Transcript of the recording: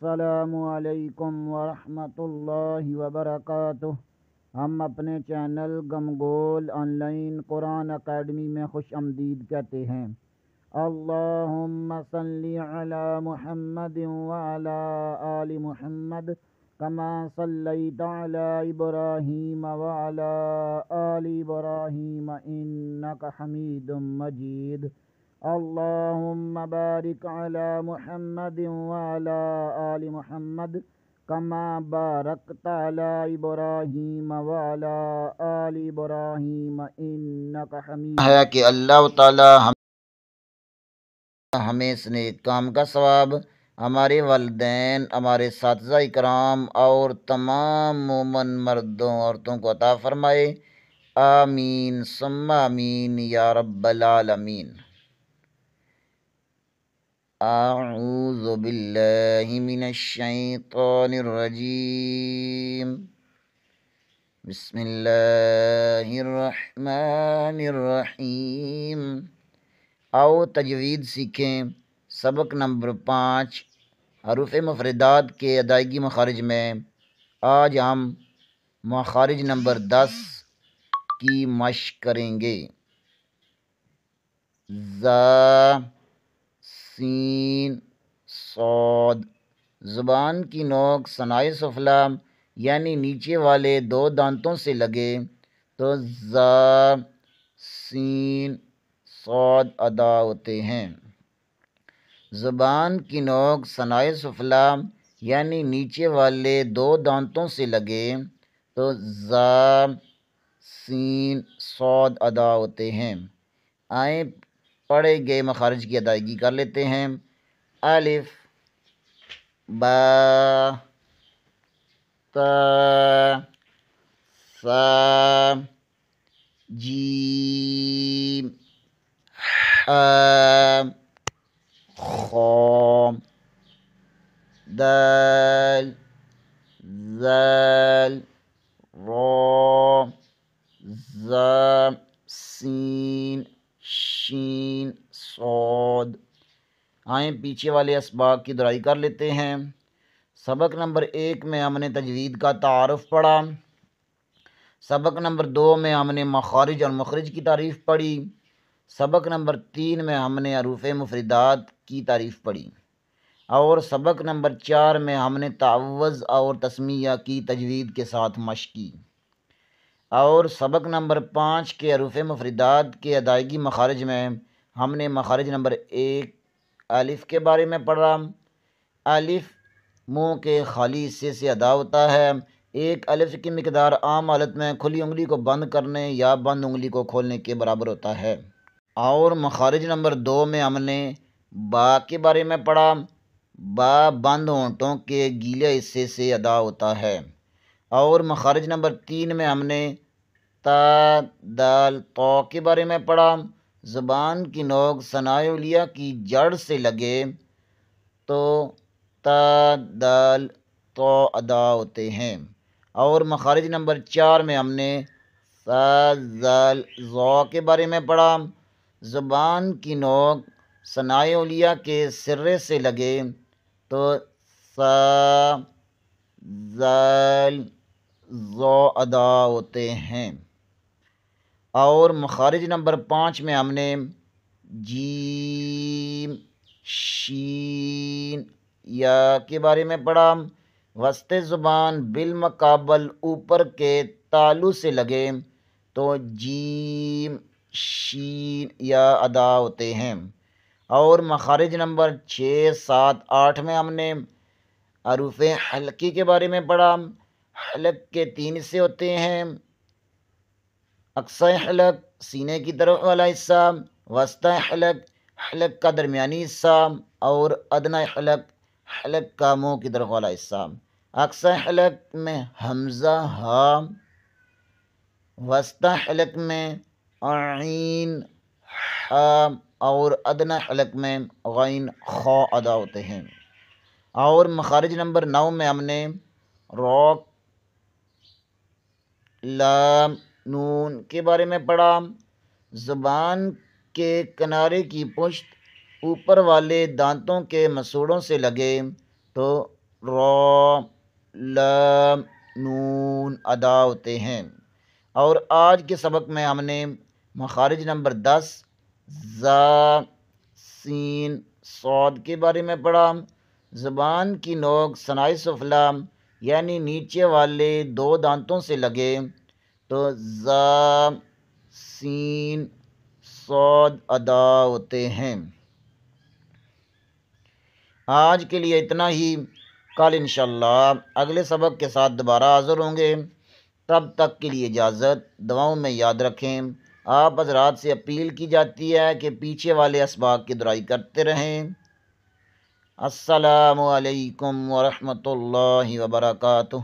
السلام علیکم ورحمۃ اللہ وبرکاتہ۔ ہم اپنے چینل گمگول آن لائن قرآن اکیڈمی میں خوش آمدید کہتے ہیں۔ اللہم صلی علی محمد وعلی آل محمد کما صلیت علی ابراہیم وعلی آل ابراہیم انک حمید مجید۔ اللہم بارک علی محمد وعلی آل محمد کما بارکت علی ابراہیم وعلی آل ابراہیم انک حمید ہے کہ اللہ تعالی ہمیں اس نیک کام کا ثواب ہمارے والدین، ہمارے اساتذہ اکرام اور تمام مومن مردوں عورتوں کو عطا فرمائے۔ آمین ثم آمین یا رب العالمین۔ اعوذ باللہ من الشیطان الرجیم، بسم اللہ الرحمن الرحیم۔ آؤ تجوید سیکھیں۔ سبق نمبر 5، حروف مفردات کے ادائیگی مخارج میں آج ہم مخارج نمبر 10 کی مشق کریں گے۔ ذا، سین، صاد۔ زبان کی نوک ثنائے سفلی یعنی نیچے والے 2 دانتوں سے لگے تو ذا، سین، صاد ادا ہوتے ہیں۔ زبان کی نوک ثنائے سفلی یعنی نیچے والے 2 دانتوں سے لگے تو ذا، سین، صاد ادا ہوتے ہیں۔ آئیں پڑھے گئے مخارج کی ادائیگی کر لیتے ہیں۔ الف، با، تا، ثا، جیم، حا، خا، دال، ذال، را، زا، سین، شین، صاد۔ آئیں پیچھے والے اسباق کی دہرائی کر لیتے ہیں۔ سبق نمبر 1 میں ہم نے تجوید کا تعارف پڑھا۔ سبق نمبر 2 میں ہم نے مخارج اور مخرج کی تعریف پڑھی۔ سبق نمبر 3 میں ہم نے حروف مفردات کی تعریف پڑھی، اور سبق نمبر 4 میں ہم نے تعوض اور تسمیہ کی تجوید کے ساتھ مشق کی، اور سبق نمبر 5 کے حروف مفردات کے ادائیگی مخارج میں ہم نے مخارج نمبر 1 الف کے بارے میں پڑھا۔ الف منہ کے خالی حصے سے ادا ہوتا ہے۔ ایک الف کی مقدار عام حالت میں کھلی انگلی کو بند کرنے یا بند انگلی کو کھولنے کے برابر ہوتا ہے۔ اور مخارج نمبر 2 میں ہم نے با کے بارے میں پڑھا۔ با بند ہونٹوں کے گیلے حصے سے ادا ہوتا ہے۔ اور مخارج نمبر 3 میں ہم نے تا، دال، طا کے بارے میں پڑھا۔ زبان کی نوک ثنائے علیہ کی جڑ سے لگے تو تا، دال، طا ادا ہوتے ہیں۔ اور مخارج نمبر 4 میں ہم نے ثا، ذال، ظا کے بارے میں پڑھا۔ زبان کی نوک ثنائے علیہ کے سرے سے لگے تو ثا، ذال، ظا ادا ہوتے ہیں۔ اور مخارج نمبر 5 میں ہم نے جیم، شین، یا کے بارے میں پڑھا۔ وسط زبان بالمقابل اوپر کے تالو سے لگے تو جیم، شین، یا ادا ہوتے ہیں۔ اور مخارج نمبر 6، 7، 8 میں ہم نے حروف حلقی کے بارے میں پڑھا۔ حلق کے 3 حصے ہوتے ہیں: اقصی حلق سینے کی طرف والا حصہ، وسطی حلق حلق کا درمیانی حصہ، اور ادنی حلق حلق کا منہ کی طرف والا حصہ۔ اقصی حلق میں حمزہ ہا، وسطی حلق میں عین، حا، اور ادنی حلق میں غین، خا ادا ہوتے ہیں۔ اور مخارج نمبر 9 میں ہم نے را، لام، نون کے بارے میں پڑھا۔ زبان کے کنارے کی پشت اوپر والے دانتوں کے مسوڑوں سے لگے تو را لام نون ادا ہوتے ہیں۔ اور آج کے سبق میں ہم نے مخارج نمبر 10 زا سین صاد کے بارے میں پڑھا۔ زبان کی نوک ثنائی سفلی یعنی نیچے والے 2 دانتوں سے لگے تو زا سین صاد ادا ہوتے ہیں۔ آج کے لیے اتنا ہی، کل انشاءاللہ اگلے سبق کے ساتھ دوبارہ حاضر ہوں گے۔ تب تک کے لیے اجازت، دعاؤں میں یاد رکھیں۔ آپ حضرات سے اپیل کی جاتی ہے کہ پیچھے والے اسباق کی دہرائی کرتے رہیں۔ السلام علیکم ورحمۃ اللہ وبرکاتہ۔